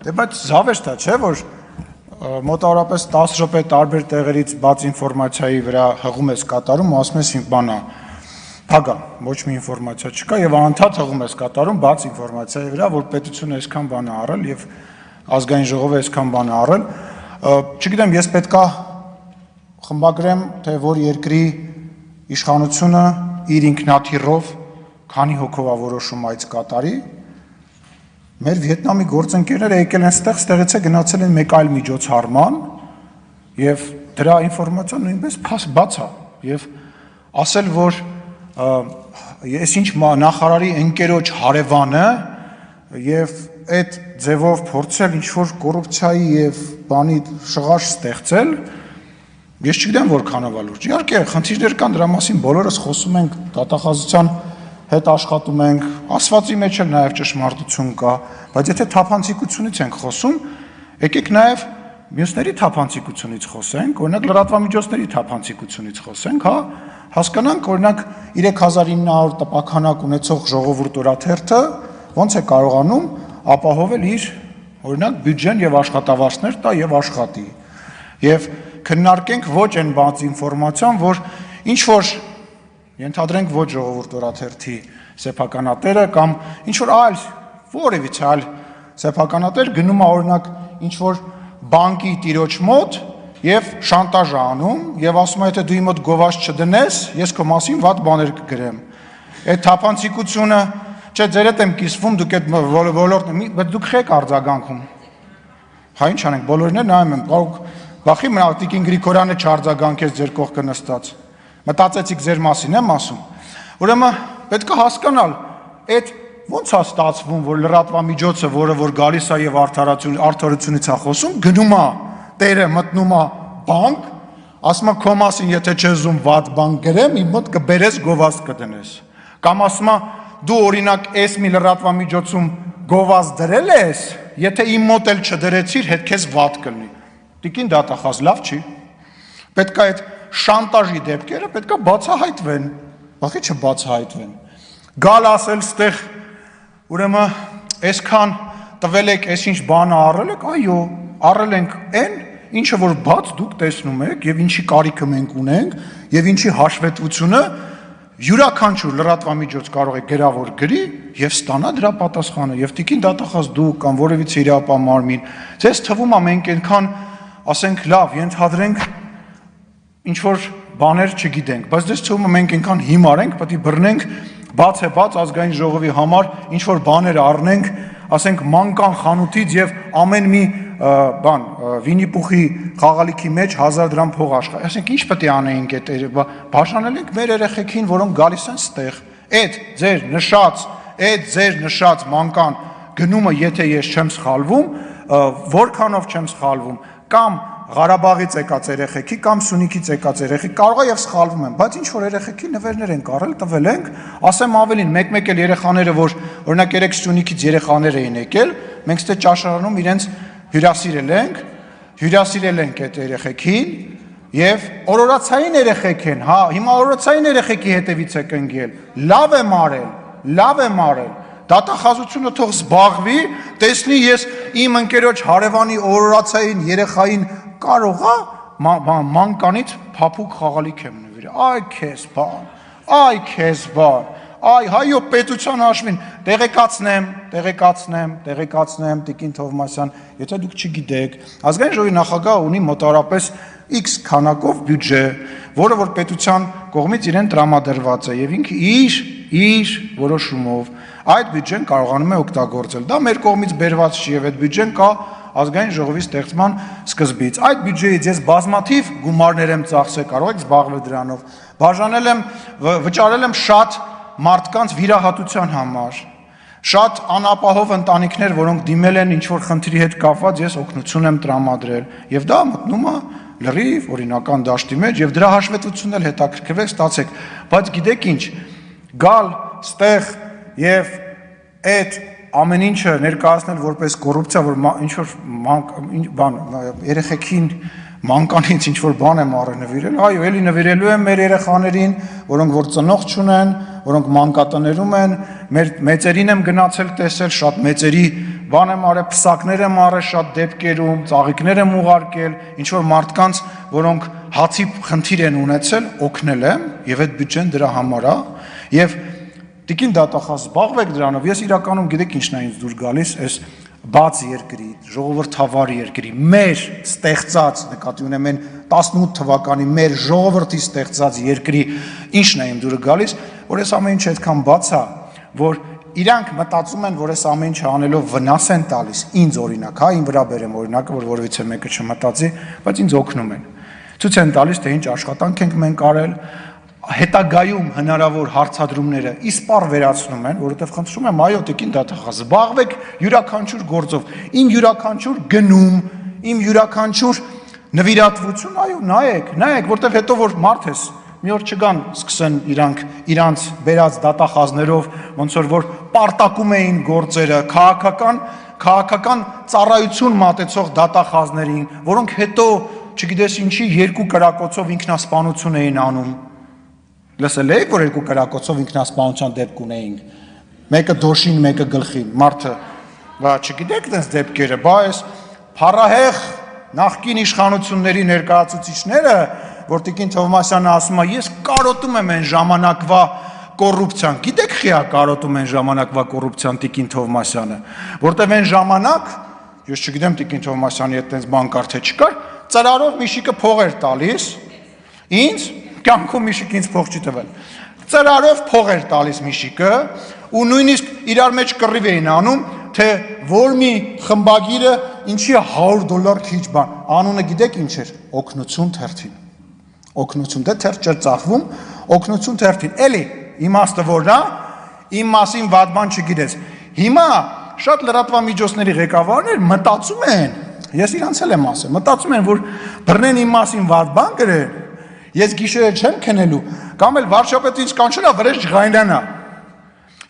Դե բայց զավեշտ է, չէ, որ մոտավորապես 10 րոպե տարբեր տեղերից բաց ինֆորմացիայի վրա հղում ես կատարում ու ասում ես բանա փագա, ոչ մի ինֆորմացիա չկա եւ անընդհատ հղում ես կատարում բաց ինֆորմացիայի վրա, որ պետությունը այսքան բան է արել եւ ազգային ժողովը այսքան բան է արել, չգիտեմ, ես պետքա խմբագրեմ, թե որ երկրի իշխանությունը իր ինքնաթիռով քանի հոգով է որոշում այդ կատարի, մեր Վիետնամի գործընկերները եկել են ստեղից է գնացել են մեկ այլ միջոցառման եւ դրա ինֆորմացիան նույնպես բաց է եւ ասել, որ ես ինչ նախարարի ընկերոջ հարևանը եւ այդ ձևով փորձել ինչ որ կոռուպցիայի եւ բանի շղարշ ստեղծել, ես չգիտեմ որքանով է լուրջ։ Իհարկե, խնդիրներ կան, դրա մասին բոլորս խոսում ենք, դատախազության հետ աշխատում ենք, ասվածի մեջ էլ նաեւ ճշմարտություն կա, բայց եթե թափանցիկությունից ենք խոսում, եկեք նաեւ մյուսների թափանցիկությունից խոսենք, օրինակ լրատվամիջոցների թափանցիկությունից խոսենք, հա, հասկանանք, օրինակ 3900 տպականակ ունեցող ժողովուրդ օրաթերթը ոնց է կարողանում ապահովել իր օրինակ բյուջեն եւ աշխատավարձներ տա եւ աշխատի։ Եվ քննարկենք ոչ այն բաց ինֆորմացիան, որ ինչ որ ենթադրենք ոչ ժողովուրդ օրաթերթի սեփականատերը կամ ինչ որ այլ որևիցե այլ սեփականատեր գնում է օրինակ ինչ որ բանկի տիրոջ մոտ եւ շանտաժ է անում եւ ասում է, եթե դու իմ մոտ գովազ չդնես, ես քո մասին վատ բաներ կգրեմ։ Այդ թափանցիկությունը, չէ, ձեր հետ եմ կիսվում, դուք այդ ոլորտն, բայց դուք խեք արձագանքում։ Հա ինչ անենք, բոլորն էլ նայում են, կարող վախի Տիկին Գրիգորյանը չարձագանքեց ձեր կողքը նստած։ Մտածեցիք ձեր մասին եմ ասում։ Ուրեմն պետք է հասկանալ, այդ ոնց է ստացվում, որ լրատվամիջոցը, որը որ գալիս է եւ արդարությունից է խոսում, գնում է, տերը մտնում է բանկ, ասում է քո մասին, եթե չես ուզում վատ բան գրեմ, իմ մոտ կբերես գովազ կդնես։ Կամ ասում է դու օրինակ այս մի լրատվամիջոցում գովազ դրել ես, եթե իմ մոտ էլ չդրեցիր, հետ քեզ վատ կլինի։ Տիկին դատախազ լավ չի։ Պետք է այդ շանտաժի դեպքերը պետք է բացահայտվեն, բախի չբացահայտվեն։ Գալ ասել ստեղ, ուրեմն այսքան տվել եք, այսինչ բանը առել եք, այո, առել ենք այն, ինչը որ բաց դուք տեսնում եք եւ ինչի կարիքը մենք ունենք եւ ինչի հաշվետվությունը յուրաքանչյուր լրատվամիջոց կարող է գրավոր գրի եւ ստանա դրա պատասխանը եւ տիկին դատախազ դու կամ որևիցե իրապահ մարմին ձեզ թվում է մենք այնքան ասենք լավ ենթադրենք ինչ որ բաներ չգիտենք բայց դες թվում է մենք այնքան հիմար ենք պետք է բռնենք բաց է բաց ազգային ժողովի համար ինչ որ բաներ առնենք ասենք մանկան խանութից եւ ամեն մի բան վինիպուխի խաղալիքի մեջ 1000 դրամ փող աշխարհ ասենք ինչ պետք է անեինք այդ բաժանել ենք մեր երեխեքին որոնք գալիս են ստեղ այդ ձեր նշած մանկան գնումը եթե ես չեմ սխալվում որքանով չեմ սխալվում կամ Ղարաբաղից եկած երեխեքի կամ Սյունիքից եկած երեխի կարող է եւ սխալվում են, բայց ինչ որ երեխեքի նվերներ են կարել, տվել ենք, ասեմ ավելին, մեկ-մեկ էլ երեխաները, որ օրինակ երեք Սյունիքից երեխաներ էին եկել, մենք ստե ճաշարանում իրենց հյուրասիրել ենք այդ երեխեքին եւ օրորացային երեխեք են, հա, հիմա օրորացային երեխեքի հետևից եք ընկել, լավ եմ արել Դատախազությունը թող զբաղվի, տեսնի ես իմ ընկերոջ հարևանի օրորացային երեխային կարող է մանկանից փափուկ խաղալիք եմ նվիրել, այ քեզ բան, այ հայո պետության հաշվին, տեղեկացնեմ, Տիկին Թովմասյան, եթե դուք չգիտեք, ազգային ժողովի նախագահը ունի մոտավորապես X քանակով բյուջե, որը որ պետության կողմից իրեն տրամադրված է եւ ինքը իր որոշումով այդ բյուջեն կարողանում է օգտագործել։ Դա մեր կողմից բերված չի եւ այդ բյուջեն կա ազգային ժողովի ստեղծման սկզբից։ Այդ բյուջեից ես բազմաթիվ գումարներ եմ ծախսել, կարող եք զբաղվել դրանով։ Բաժանել եմ, վճարել եմ շատ մարդկանց վիրահատության համար։ Շատ անապահով ընտանիքներ, որոնք դիմել են ինչ-որ խնդրի հետ կապված, ես օգնություն եմ տրամադրել։ Եվ դա մտնում է լրիվ օրինական դաշտի մեջ եւ դրա հաշվետվությունն էլ հետաքրքրվեք, ստացեք։ Բայց գիտեք ինչ, գալ ստեղ եւ այդ ամեն ինչը ներկայացնել որպես կոռուպցիա, որ ինչ-որ բան երեխեքին մանկանից ինչ-որ բան եմ առել նվիրել, այո, էլի նվիրելու եմ մեր երեխաներին, որոնք որ ծնող չունեն, որոնք մանկատներում են, մեր մեծերին եմ գնացել տեսել, շատ մեծերի բան եմ արել, փսակներ եմ արել շատ դեպքերում, ծաղիկներ եմ ուղարկել, ինչ որ մարդկանց, որոնք հացի խնդիր են ունեցել, օգնել եմ, եւ այդ բյուջեն դրա համար է, եւ տիկին դատախազ զբաղվեք դրանով, ես իրականում գիտեք ինչն է ինձ դուր գալիս, այս բաց երկրի, ժողովրդավար երկրի, մեր ստեղծած, նկատի ունեմ այն 18 թվականի մեր ժողովրդի ստեղծած երկրի ինչն է իմ դուրը գալիս, որ այս ամեն ինչ այդքան բաց է, որ իրանք մտածում են, որ այս ամեն ինչը անելով վնաս են տալիս, ինձ օրինակ, հա, իմ վրա բերեմ օրինակը, որ որևիցե մեկը չմտածի, բայց ինձ օգնում են։ Ցույց են տալիս, թե ինչ աշխատանք ենք մենք արել, հետագայում հնարավոր հարցադրումները իսպար վերացնում են, որովհետև խնդրում եմ, այո, տիկին դատախազ, զբաղվեք յուրաքանչյուր գործով, իմ յուրաքանչյուր գնում, իմ յուրաքանչյուր նվիրատվություն, այո, նայեք, որովհետև հետո որ մարդ ես, մի օր չգան սկսեն իրանց բերած դատախազներով, ոնց որ պարտակում էին գործերը, քաղաքական ծառայություն մատեցող դատախազներին, որոնք հետո, չգիտես ինչի, երկու կրակոցով ինքնասպանություն էին անում։ Լսել եք, որ երկու կրակոցով ինքնասպանության դեպք ունեինք, մեկը դոշին, մեկը գլխին, մարդը, չգիտեք դες դեպքերը, բա այս փառահեղ նախկին իշխանությունների ներկայացուցիչները, որ տիկին Թովմասյանը ասում է, ես կարոտում եմ այն ժամանակվա կոռուպցիան, գիտեք խիա կարոտում են ժամանակվա կոռուպցիան տիկին Թովմասյանը, որտեղ այն ժամանակ, ես չգիտեմ տիկին Թովմասյանի հետ տենց բան կար թե չկար, ծրարով միշիկը փող էր տալիս, ինձ կյանքում միշիկ ինձ փող չի տվել, ծրարով փող էր տալիս միշիկը, ու նույնիսկ իրար մեջ կռիվ էին անում, թե որ մի խմբագիրը ինչի $100 քիչ բան, անունը գիտեք ինչ էր, օգնություն թերթին, օգնություն, դե թերթ չէր ծախվում, օգնություն թերթին, էլի, իմաստը որն է, իմ մասին վատ բան չգիտես, հիմա շատ լրատվամիջոցների ղեկավարներ մտածում են, ես իրանց էլ եմ ասել, մտածում են, որ բռնեն իմ մասին վատ բան գրեն, ես գիշերը չեմ քնելու, կամ էլ վարչապետը ինձ կանչելա վրեժ ջղայնանա,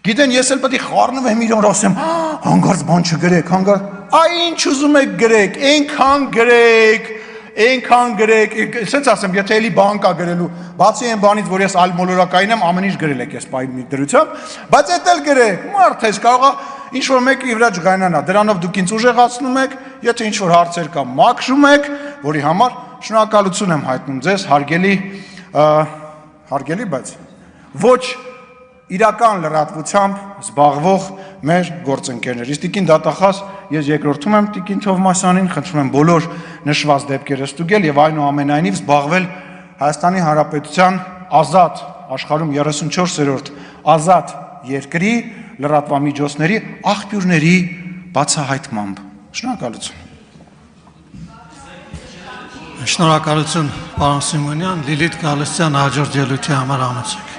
գիտեն ես էլ պետք է խառնվեմ իրար ասեմ, հանգարց բան չգրեք, այ ինչ ուզում եք գրեք, այնքան գրեք, ասենց ասեմ, եթե էլի բան կա գրելու, բացի այն բանից, որ ես այլ մոլորակային եմ, ամեն ինչ գրել եք ես պայմի դրությամբ, բայց էդ էլ գրեք, մարդ ես կարող է ինչ-որ մեկը իր վրա ջղայնանա, դրանով դուք ինձ ուժեղացնում եք, եթե ինչ-որ հարցեր կա, մաքրում եք, որի համար շնորհակալություն եմ հայտնում ձեզ, հարգելի, բայց ոչ իրական լրատվությամբ զբաղվող մեր գործընկերներ։ Տիկին դատախազ, ես երկրորդում եմ տիկին Թովմասյանին, խնդրում եմ բոլոր նշված դեպքերը ստուգել եւ այնուամենայնիվ զբաղվել Հայաստանի Հանրապետության ազատ աշխարհում 34-րդ ազատ երկրի լրատվամիջոցների աղբյուրների բացահայտմամբ։ Շնորհակալություն։ Շնորհակալություն, պարոն Սիմոնյան, Լիլիթ Գալստյան հաջորդ ելույթի համար համեցեք։